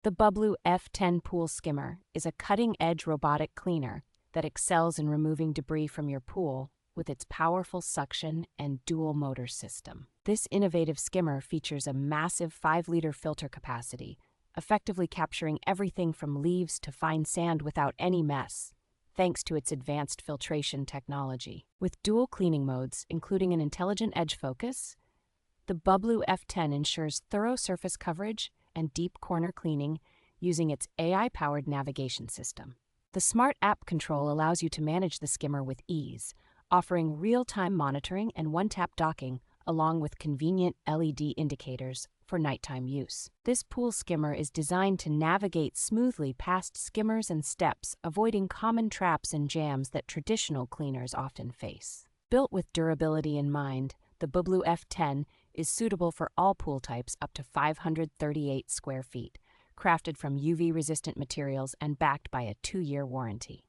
The BUBLUE F10 Pool Skimmer is a cutting-edge robotic cleaner that excels in removing debris from your pool with its powerful suction and dual motor system. This innovative skimmer features a massive 5-liter filter capacity, effectively capturing everything from leaves to fine sand without any mess, thanks to its advanced filtration technology. With dual cleaning modes, including an intelligent edge focus, the BUBLUE F10 ensures thorough surface coverage and deep corner cleaning using its AI-powered navigation system. The smart app control allows you to manage the skimmer with ease, offering real-time monitoring and one-tap docking, along with convenient LED indicators for nighttime use. This pool skimmer is designed to navigate smoothly past skimmers and steps, avoiding common traps and jams that traditional cleaners often face. Built with durability in mind, the BUBLUE F10 is suitable for all pool types up to 538 square feet, crafted from UV-resistant materials and backed by a 2-year warranty.